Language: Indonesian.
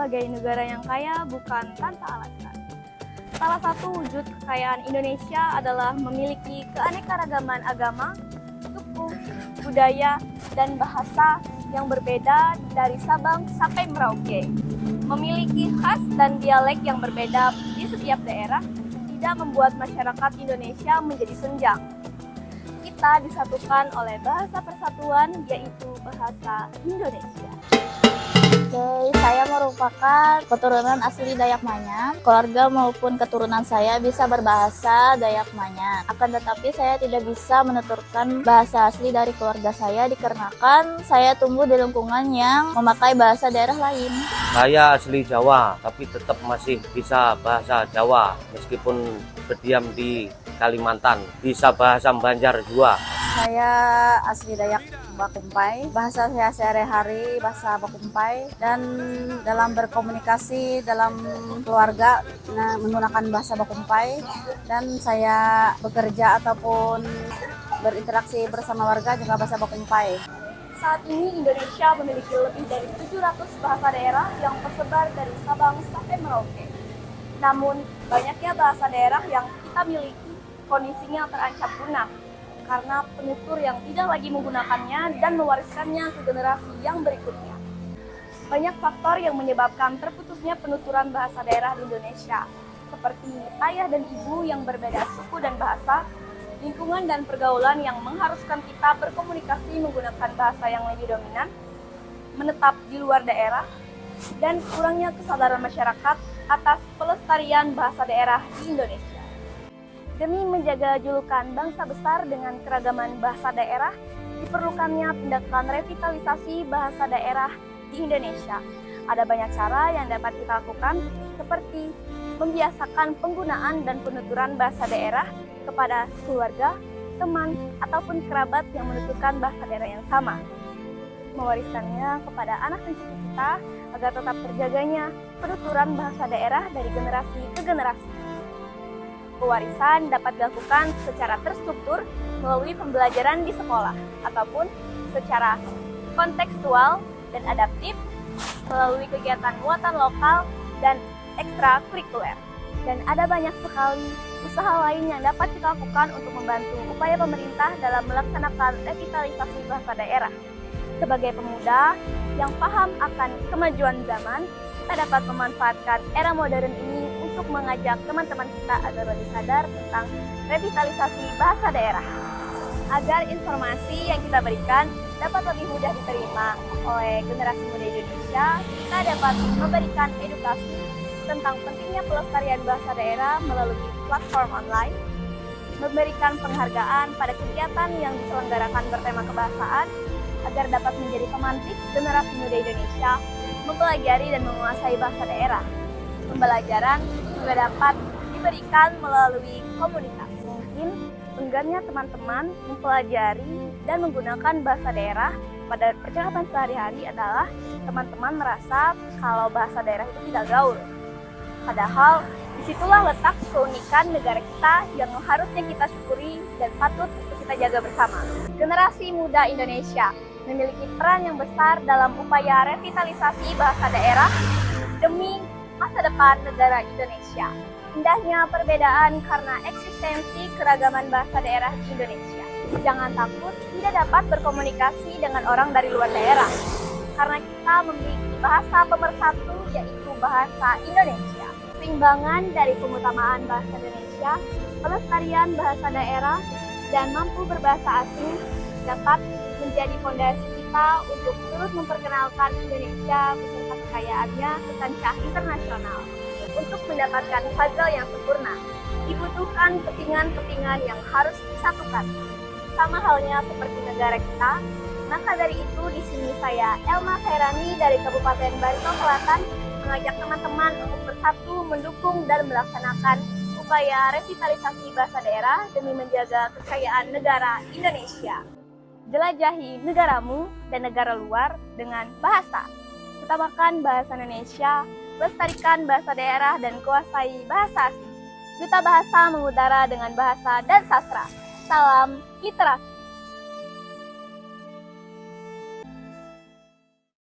sebagai negara yang kaya bukan tanpa alasan. Salah satu wujud kekayaan Indonesia adalah memiliki keanekaragaman agama, suku, budaya, dan bahasa yang berbeda dari Sabang sampai Merauke. Memiliki khas dan dialek yang berbeda di setiap daerah tidak membuat masyarakat Indonesia menjadi senjang. Kita disatukan oleh bahasa persatuan, yaitu bahasa Indonesia. Oke, saya merupakan keturunan asli Dayak Manyang. Keluarga maupun keturunan saya bisa berbahasa Dayak Manyang. Akan tetapi saya tidak bisa menuturkan bahasa asli dari keluarga saya dikarenakan saya tumbuh di lingkungan yang memakai bahasa daerah lain. Saya asli Jawa, tapi tetap masih bisa bahasa Jawa meskipun berdiam di Kalimantan. Bisa bahasa Banjar juga. Saya asli Dayak Bakumpai, bahasa saya sehari-hari bahasa Bakumpai, dan dalam berkomunikasi dalam keluarga menggunakan bahasa Bakumpai, dan saya bekerja ataupun berinteraksi bersama warga juga bahasa Bakumpai. Saat ini Indonesia memiliki lebih dari 700 bahasa daerah yang tersebar dari Sabang sampai Merauke. Namun, banyaknya bahasa daerah yang kita miliki kondisinya terancam punah karena penutur yang tidak lagi menggunakannya dan mewariskannya ke generasi yang berikutnya. Banyak faktor yang menyebabkan terputusnya penuturan bahasa daerah di Indonesia, seperti ayah dan ibu yang berbeda suku dan bahasa, lingkungan dan pergaulan yang mengharuskan kita berkomunikasi menggunakan bahasa yang lebih dominan, menetap di luar daerah, dan kurangnya kesadaran masyarakat atas pelestarian bahasa daerah di Indonesia. Demi menjaga julukan bangsa besar dengan keragaman bahasa daerah, diperlukannya tindakan revitalisasi bahasa daerah di Indonesia. Ada banyak cara yang dapat kita lakukan, seperti membiasakan penggunaan dan penuturan bahasa daerah kepada keluarga, teman, ataupun kerabat yang menuturkan bahasa daerah yang sama. Mewariskannya kepada anak dan cucu kita agar tetap terjaganya penuturan bahasa daerah dari generasi ke generasi. Pewarisan dapat dilakukan secara terstruktur melalui pembelajaran di sekolah ataupun secara kontekstual dan adaptif melalui kegiatan muatan lokal dan ekstrakurikuler. Dan ada banyak sekali usaha lain yang dapat kita lakukan untuk membantu upaya pemerintah dalam melaksanakan revitalisasi bahasa daerah. Sebagai pemuda yang paham akan kemajuan zaman, kita dapat memanfaatkan era modern ini untuk mengajak teman-teman kita agar lebih sadar tentang revitalisasi bahasa daerah. Agar informasi yang kita berikan dapat lebih mudah diterima oleh generasi muda Indonesia, kita dapat memberikan edukasi tentang pentingnya pelestarian bahasa daerah melalui platform online, memberikan penghargaan pada kegiatan yang diselenggarakan bertema kebahasaan, agar dapat menjadi pemantik generasi muda Indonesia mempelajari dan menguasai bahasa daerah. Pembelajaran juga dapat diberikan melalui komunitas. Mungkin enggannya teman-teman mempelajari dan menggunakan bahasa daerah pada percakapan sehari-hari adalah teman-teman merasa kalau bahasa daerah itu tidak gaul. Padahal disitulah letak keunikan negara kita yang harusnya kita syukuri dan patut untuk kita jaga bersama. Generasi muda Indonesia memiliki peran yang besar dalam upaya revitalisasi bahasa daerah demi masa depan negara Indonesia. Indahnya perbedaan karena eksistensi keragaman bahasa daerah di Indonesia. Jangan takut tidak dapat berkomunikasi dengan orang dari luar daerah, karena kita memiliki bahasa pemersatu, yaitu bahasa Indonesia. Keseimbangan dari pengutamaan bahasa Indonesia, pelestarian bahasa daerah, dan mampu berbahasa asing dapat menjadi fondasi kita untuk terus memperkenalkan Indonesia beserta kekayaannya ke kancah internasional. Untuk mendapatkan puzzle yang sempurna, dibutuhkan kepingan-kepingan yang harus disatukan. Sama halnya seperti negara kita, maka dari itu di sini saya Elma Khairani dari Kabupaten Barito Selatan mengajak teman-teman untuk bersatu mendukung dan melaksanakan upaya revitalisasi bahasa daerah demi menjaga kekayaan negara Indonesia. Jelajahi negaramu dan negara luar dengan bahasa. Utamakan bahasa Indonesia, lestarikan bahasa daerah dan kuasai bahasa asing. Duta Bahasa mengudara dengan bahasa dan sastra. Salam literasi.